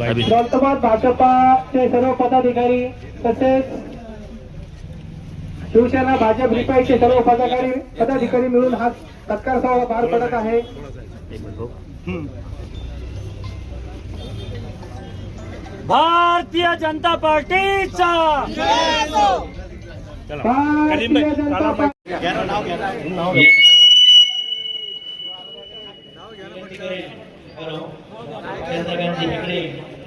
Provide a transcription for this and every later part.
दौलताबाद भाजपाचे सर्व पदाधिकारी तसेच शिवसेना भाजप रिपाईचे सर्व पदाधिकारी मिळून हा सत्कार सोहळा पार पडत आहे। भारतीय जनता पार्टीचा भारतीय जनता पार्टी चंद्रकांत इकडे,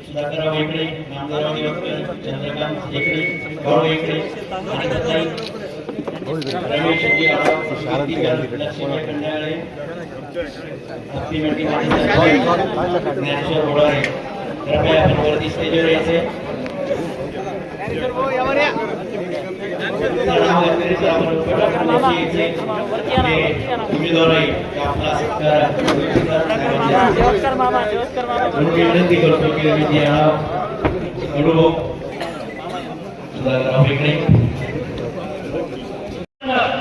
सुधाकरराव इकडे, नामदेवराव इकडे, चंद्रकांत इकडे, गौरव इकडे, आनंदताई, रमेश गिराव, लक्ष्मी कंडाळे, हत्तीमेटी ज्ञानेश्वर बोळारे, कृपया आपण वरती स्टेजवर यायचे। विनंती करतो की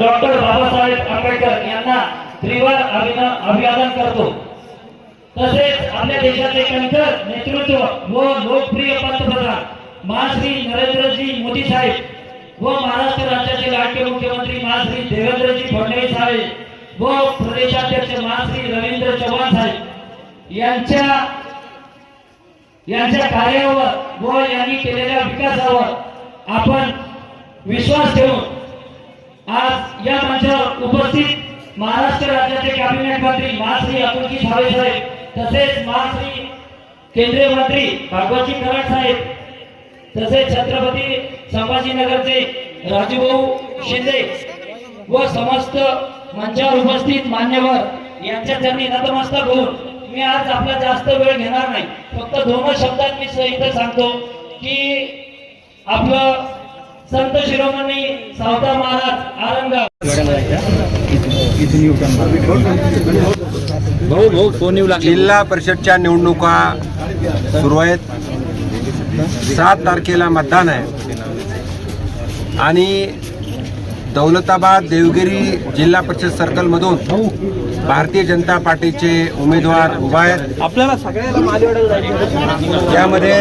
डॉक्टर बाबासाहेब आंबेडकर यांना त्रिवार अभिवादन करतो। तसेच आपल्या देशाचे कणखर नेतृत्व व लोकप्रिय पंतप्रधान महाश्री नरेंद्रजी मोदी साहेब व महाराष्ट्र राज्याचे लाडके मुख्यमंत्री महाश्री देवेंद्रजी फडणवीस साहेब व प्रदेशाध्यक्ष महाश्री रवींद्र चव्हाण साहेब यांच्या कार्यावर व यांनी केलेल्या विकासावर आपण विश्वास ठेवून आज या मंचावर उपस्थित महाराष्ट्र राज्याचे कॅबिनेट मंत्री महाश्री अतुलजी सावे साहेब तसेच महाश्री केंद्रीय मंत्री भागवतजी कराड साहेब तसेच छत्रपती संभाजीनगरचे राजूभाऊ शिंदे व समस्त मंचावर उपस्थित मान्यवर यांच्या चरणी नतमस्तक होऊन मी आज आपला जास्त वेळ घेणार नाही। फक्त दोन शब्दात मी इथे सांगतो की आपलं संत शिरोमणी सावता महाराज आरंगा जिल्हा परिषदच्या निवडणुका सुरू आहेत। 7 तारखेला मतदान आहे आणि दौलताबाद देवगिरी जिल्हा परिषद सर्कल मधून भारतीय जनता पार्टीचे उमेदवार उभा आहेत। आपल्याला सगळ्याला यामध्ये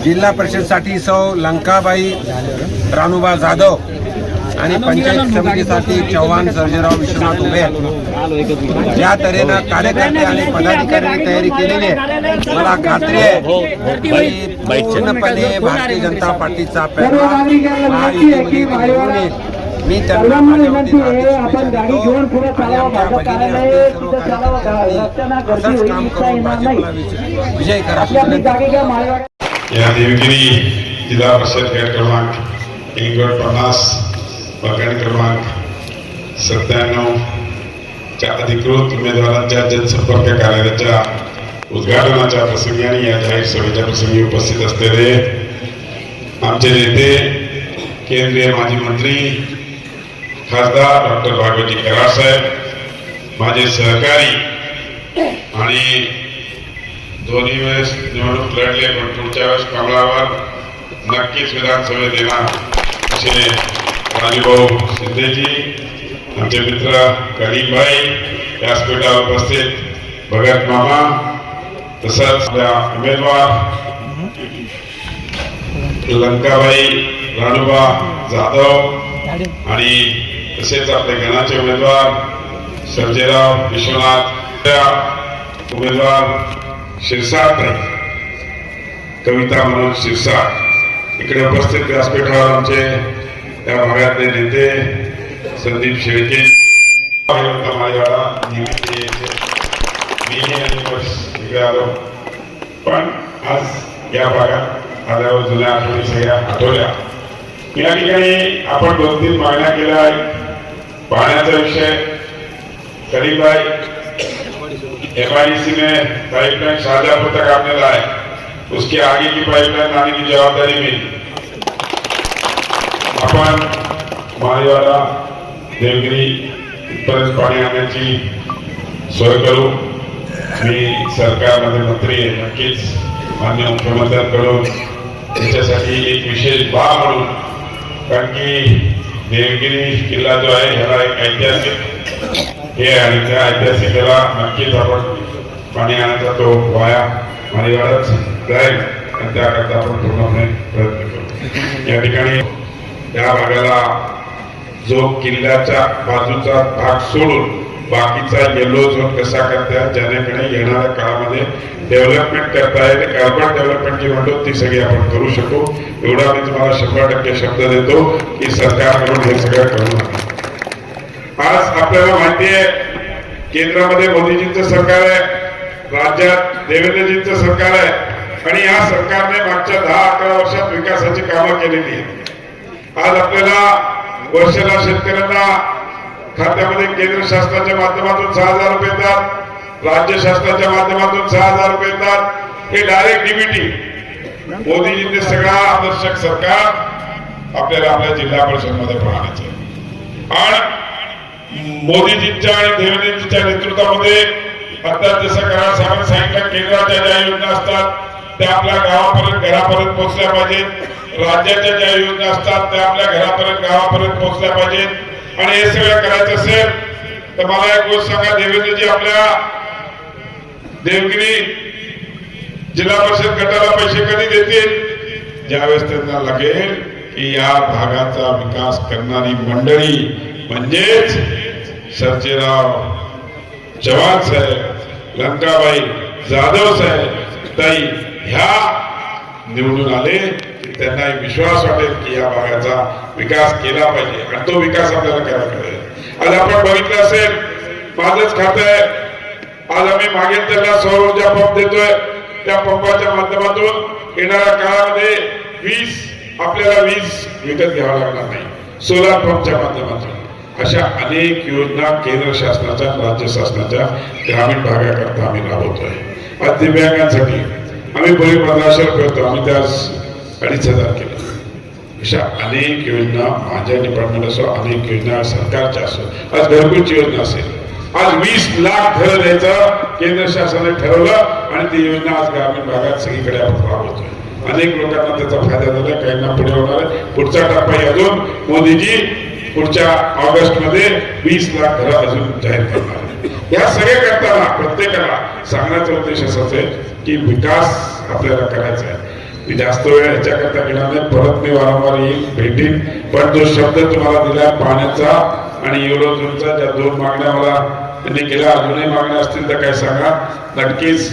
जिल्हा परिषदसाठी सौ लंकाबाई रानूबा जाधव आणि पंचायत समितीसाठी चव्हाण सर्जेराव विश्वनाथ उभे आहेत। या तऱ्हेनं कार्यकर्ते आणि पदाधिकाऱ्यांनी तयारी केलेली आहे। मला खात्री आहे पूर्णपणे भारतीय जनता पार्टीचा मी विजय करा। या देवगिरी जिल्हा परिषद गट क्रमांक 50 व गट क्रमांक 97 च्या अधिकृत उमेदवारांच्या जनसंपर्क कार्यालयाच्या उद्घाटनाच्या प्रसंगी आणि या जाहीर सभेच्या प्रसंगी उपस्थित असलेले आमचे नेते केंद्रीय माजी मंत्री खासदार डॉक्टर भागवतजी कराड साहेब, माझे सहकारी आणि दोन्ही वेळेस निवडणूक लढले पण पुढच्या वेळेस कमळावर नक्कीच विधानसभेत येणार असे राजूभाऊ शिंदेजी, आमचे मित्र करीमभाई, व्यासपीठावर उपस्थित भगत मामा, तसंच आपल्या उमेदवार लंकाबाई रानूबा जाधव आणि तसेच आपले गणाचे उमेदवार सर्जेराव विश्वनाथ, उमेदवार शिरसाट कविता मनोज शिरसाट, इकडे उपस्थित व्यासपीठावर आमचे त्या भागातले नेते संदीप शेळके, इकडे आलो पण आज या भागात आल्यावर जुन्या आठवणी सगळ्या आठवल्या। या ठिकाणी आपण 2-3 मागण्या केल्या आहेत। पाण्याचा विषय करीमभाई, MIDC ने पाइपलाइन शाहजहांपुर तक आपने लाए, उसके आगे की पाइपलाइन लाने की जवाबदारी मिली। अपन माळेवाडा देवगिरी इथपर्यंत पाणी आणण्याची सोय करू। मी सरकारमध्ये मंत्री आहे, नक्कीच माननीय मुख्यमंत्र्यांकडून त्याच्यासाठी एक विशेष बाब म्हणून, कारण की देवगिरी किल्ला जो आहे ह्याला एक ऐतिहासिक हे आणि त्या ऐतिहासिक त्याला नक्कीच आपण पाणी आणायचा तो वाया मानेवाडाच जाईल आणि त्याकरता आपण पूर्णपणे प्रयत्न करू. या ठिकाणी या भागाला जो किल्ल्याच्या बाजूचा भाग सोडून बाकीचा येलो झोन कसा करता ज्यानेकडे येणाऱ्या काळामध्ये डेव्हलपमेंट करता येईल, अर्बन डेव्हलपमेंट जी म्हणतो ती सगळी आपण करू शकू. एवढा मी तुम्हाला 100% शब्द देतो की सरकारकडून हे सगळं करू नका. आज आपल्याला माहिती आहे केंद्रामध्ये मोदीजींचं सरकार आहे, राज्यात देवेंद्रजींचं सरकार आहे आणि या सरकारने मागच्या 10-11 वर्षात विकासाची कामं केलेली आहेत. आज आपल्याला वर्षाला शेतकऱ्यांना खात्यामध्ये केंद्र शासनाच्या माध्यमातून 6,000 रुपये येतात, राज्य शासनाच्या माध्यमातून 6,000 रुपये येतात. हे डायरेक्ट डीबीटी मोदीजींचे सगळा आदर्शक सरकार आपल्याला आपल्या जिल्हा परिषदमध्ये पाहण्याचे आणि मोदीजींच्या आणि देवेंद्रजींच्या नेतृत्वामध्ये आता जसं करा साहेबांनी सांगितलं केंद्राच्या ज्या योजना असतात त्या आपल्या गावापर्यंत घरापर्यंत पोहोचल्या पाहिजेत, राज्याच्या ज्या योजना असतात त्या आपल्या घरापर्यंत गावापर्यंत पोहोचल्या पाहिजेत. आणि हे सगळं करायचं असेल तर मला एक गोष्ट सांगा, देवेंद्रजी आपल्या देवगिरी जिल्हा परिषद गटाला पैसे कधी देतील? ज्यावेळेस त्यांना लागेल की या भागाचा विकास करणारी मंडळी म्हणजेच सर्जेराव चव्हाण साहेब, लंकाबाई जाधव साहेब ताई ह्या निवडून आले, त्यांना एक विश्वास वाटेल की या भागाचा विकास केला पाहिजे आणि तो विकास आपल्याला करायला पाहिजे. आज आपण बघितलं असेल माझंच खातं आहे, आज आम्ही मागेल त्याला सौर ऊर्जा पंप देतोय. त्या पंपाच्या माध्यमातून येणाऱ्या काळामध्ये आपल्याला वीज विकत घ्यावा लागणार नाही, सोलार पंपच्या माध्यमातून. अशा अनेक योजना केंद्र शासनाच्या राज्य शासनाच्या ग्रामीण भागाकरता आम्ही राबवतोय. आज दिव्यांगांसाठी आम्ही पूर्वी 1500 रुपये होतो, आम्ही त्यास 2,500 केलं. अशा अनेक योजना माझ्या डिपार्टमेंट असो, अनेक योजना सरकारच्या असो, आज घरगुती योजना असेल. आज 20 लाख घरं द्यायचं केंद्र शासनाने ठरवलं आणि ती योजना आज ग्रामीण भागात सगळीकडे आपण राबवतोय. अनेक लोकांना त्याचा फायदा झाला, काहींना पुढे होणार आहे. पुढचा टप्पा अजून मोदीजी पुढच्या ऑगस्ट मध्ये 20 लाख घरं अजून जाहीर करणार. या सगळे करताना प्रत्येकाला सांगण्याचा उद्देश असाच आहे की विकास आपल्याला करायचा आहे. मी जास्त वेळ याच्याकरता घेणार नाही, परत मी वारंवार येईल भेटीन. पण जो शब्द तुम्हाला दिला पाण्याचा आणि युरोझोनचा, ज्या 2 मागण्या मला त्यांनी केल्या, अजूनही मागण्या असतील तर काय सांगा. नक्कीच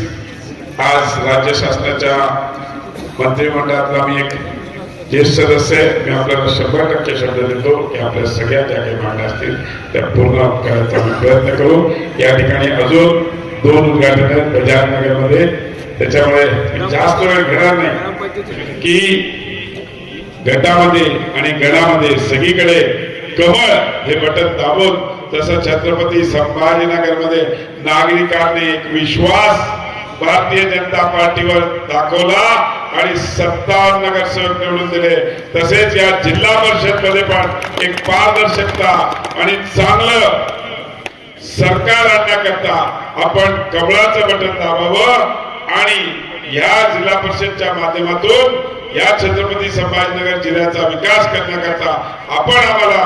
आज राज्य शासनाच्या मंत्रिमंडळातला मी एक ज्येष्ठ सदस्य आहे, मी आपल्याला 100% शब्द देतो की आपल्या सगळ्या ज्या काही मागण्या असतील त्या पूर्ण करायचा प्रयत्न करू. या ठिकाणी अजून 2 उद्घाटन आहेत बजारनगरमध्ये, त्याच्यामुळे जास्त वेळ घेणार नाही की गटामध्ये आणि गणामध्ये सगळीकडे कमळ हे बटन दाबून तसं छत्रपती संभाजीनगरमध्ये नागरिकांनी एक विश्वास भारतीय जनता पार्टीवर दाखवला आणि 57 नगरसेवक निवडून दिले. तसेच या जिल्हा परिषद मध्ये पण एक पारदर्शकता आणि चांगलं सरकार आणण्याकरता आपण कमळाचं बटन दाबावं आणि या जिल्हा परिषदच्या माध्यमातून या छत्रपती संभाजीनगर जिल्ह्याचा विकास करण्याकरता आपण आम्हाला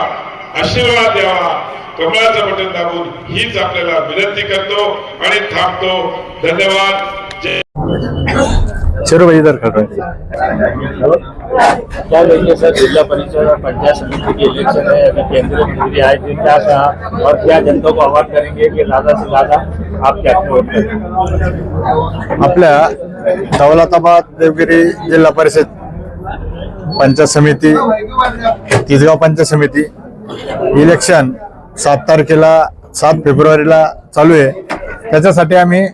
आशीर्वाद द्यावा. कमळाचं बटन दाबून हीच आपल्याला विनंती करतो आणि थांबतो. धन्यवाद. क्या देखिए सर, जिला परिषद और पंचायत समिति के इलेक्शन है, अभी केंद्रीय मंत्री आए थे, क्या कहा और क्या जनता को आह्वान करेंगे कि ज्यादा से ज्यादा आप क्या वोट करें? आपल्या दौलताबाद देवगिरी जिल्हा परिषद पंचायत समिती, तिसगाव पंचायत समिती इलेक्शन 7 फेब्रुवारीला चालू आहे. त्याच्यासाठी आम्ही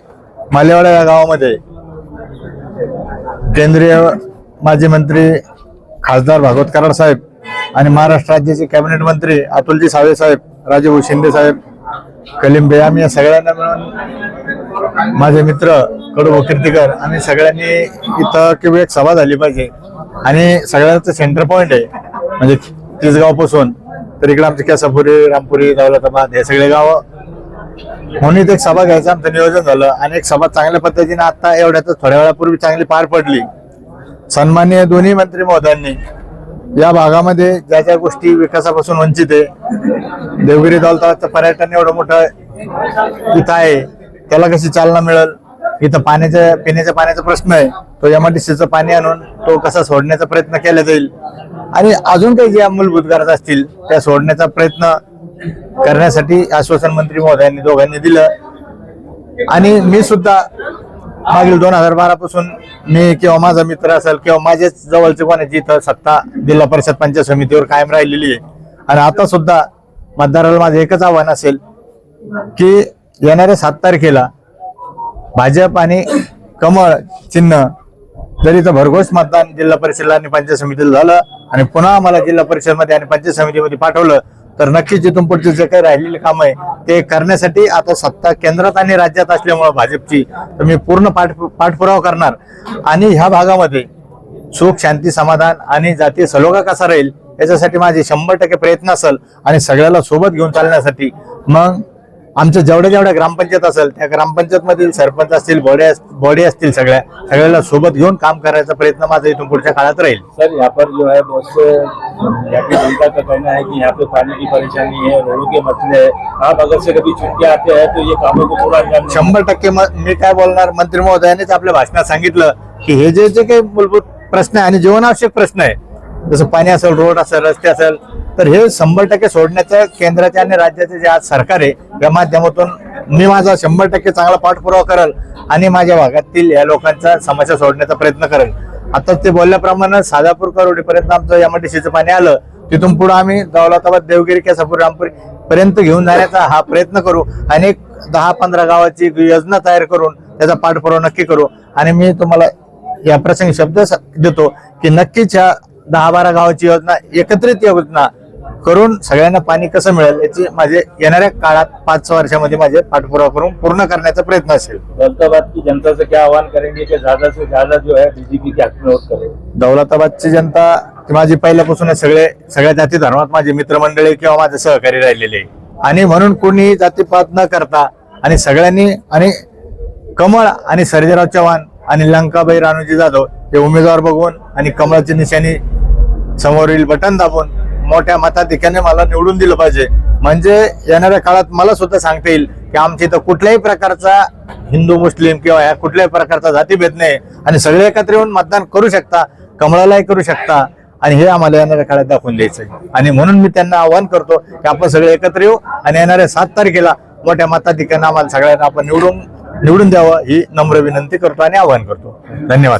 मालेवाडा या गावामध्ये केंद्रीय माजी मंत्री खासदार भागवत कराड साहेब आणि महाराष्ट्र राज्याचे कॅबिनेट मंत्री अतुलजी सावे साहेब, राजभाऊ शिंदे साहेब, कलिंबे, आम्ही या सगळ्यांना मिळून माझे मित्र कडू कीर्तीकर, आम्ही सगळ्यांनी इथं किंवा एक सभा झाली पाहिजे आणि सगळ्यांचं सेंटर पॉईंट आहे म्हणजे तिसगावपासून तर इकडे आमचे केसापुरी, रामपुरी, दौलताबाद हे सगळे गावं म्हणून इथे एक सभा घ्यायचं आमचं नियोजन झालं आणि एक सभा चांगल्या पद्धतीने आता एवढ्यातच थोड्या वेळापूर्वी चांगली पार पडली. सन्माननीय दोन्ही मंत्री महोदयांनी या भागामध्ये ज्या ज्या गोष्टी विकासापासून वंचित आहे, देवगिरी दौलताबादचं पर्यटन एवढं मोठं इथं आहे, त्याला कशी चालना मिळेल इथं पिण्याच्या पाण्याचा प्रश्न आहे, तो एमआयडीसीचं पाणी आणून तो कसा सोडण्याचा प्रयत्न केला जाईल आणि अजून काही ज्या मूलभूत गरजा असतील त्या सोडण्याचा प्रयत्न करण्यासाठी आश्वासन मंत्री महोदयांनी दोघांनी दिलं. आणि मी सुद्धा मागील 2012 पासून मी किंवा माझा मित्र असेल किंवा माझेच जवळचे कोणाची इथं सत्ता जिल्हा परिषद पंचायत समितीवर कायम राहिलेली आहे. आणि आता सुद्धा मतदाराला माझं एकच आव्हान असेल की येणाऱ्या 7 तारखेला भाजप आणि कमळ चिन्ह जरी इथं भरघोस मतदान जिल्हा परिषदला आणि पंचायत समितीला झालं आणि पुन्हा आम्हाला जिल्हा परिषदमध्ये आणि पंचायत समितीमध्ये पाठवलं तर नक्कीच इथून पुढचे जे काही राहिलेले काम आहे ते करण्यासाठी आता सत्ता केंद्रात आणि राज्यात असल्यामुळे भाजपची तर मी पूर्ण पाठपुरावा करणार. आणि ह्या भागामध्ये सुख शांती समाधान आणि जातीय सलोखा कसा राहील याच्यासाठी माझे 100% प्रयत्न असेल. आणि सगळ्याला सोबत घेऊन चालण्यासाठी मग आमच्या जेवढ्या ग्रामपंचायत असेल त्या ग्रामपंचायत मधील सरपंच असतील बॉडी असतील सगळ्याला सोबत घेऊन काम करायचा प्रयत्न माझा इथून पुढच्या काळात राहील. सर यहाँ पर जो है बहुत से यहाँ की जनता का कहना है कि यहाँ पे पानी की परेशानी है, रोडों के मसले है, आप अगर से कभी छुट्टी आते हैं तो ये कामों को थोड़ा 100% मी काय बोलणार, मंत्री महोदयांनीच आपल्या भाषणात सांगितलं की हे जे काही मूलभूत प्रश्न आहे आणि जीवनावश्यक प्रश्न आहे जसं पाणी असेल, रोड असेल, रस्ते असेल तर हे 100% सोडण्याचं केंद्राचे आणि राज्याचे जे आज सरकार आहे या माध्यमातून मी माझा 100% चांगला पाठपुरावा करेल आणि माझ्या भागातील या लोकांच्या समस्या सोडण्याचा प्रयत्न करेल. आता ते बोलल्याप्रमाणे साधापूर करोडीपर्यंत आमचं एमआयडीसीचं पाणी आलं, तिथून पुढे आम्ही दौलताबाद, देवगिरी, केसापूर, रामपुरी पर्यंत घेऊन जाण्याचा हा प्रयत्न करू आणि 10-15 गावाची योजना तयार करून त्याचा पाठपुरावा नक्की करू. आणि मी तुम्हाला या प्रसंगी शब्द देतो की नक्कीच ह्या 10-12 गावाची योजना एकत्रित योजना करून सगळ्यांना पाणी कसं मिळेल याची माझे येणाऱ्या काळात 5 वर्षामध्ये माझे पाठपुरावा करून पूर्ण करण्याचा प्रयत्न असेल. दौलताबाद की जनता से क्या आह्वान करेंगे कि ज्यादा से ज्यादा जो है बीजेपी के हक में वोट करे? दौलताबादची जनता माझी पहिल्यापासून सगळ्या जाती धर्मात माझे मित्रमंडळी किंवा माझे सहकारी राहिलेले आणि म्हणून कोणी जातीपात न करता आणि सगळ्यांनी आणि कमळ आणि सर्जेराव चव्हाण आणि लंकाबाई रानूजी जाधव हे उमेदवार बघून आणि कमळाची निशाणी समोरील बटन दाबून मोठ्या मताधिक्याने मला निवडून दिलं पाहिजे. म्हणजे येणाऱ्या काळात मला सुद्धा सांगता येईल की आमच्या इथं कुठल्याही प्रकारचा हिंदू मुस्लिम किंवा या कुठल्याही प्रकारचा जातीभेद नाही आणि सगळे एकत्र येऊन मतदान करू शकता, कमळालाही करू शकता आणि हे आम्हाला येणाऱ्या काळात दाखवून द्यायचं आहे. आणि म्हणून मी त्यांना आवाहन करतो की आपण सगळे एकत्र येऊ आणि येणाऱ्या 7 तारखेला मोठ्या मताधिक्याने आम्हाला सगळ्यांना आपण निवडून द्यावं ही नम्र विनंती करतो आणि आवाहन करतो. धन्यवाद.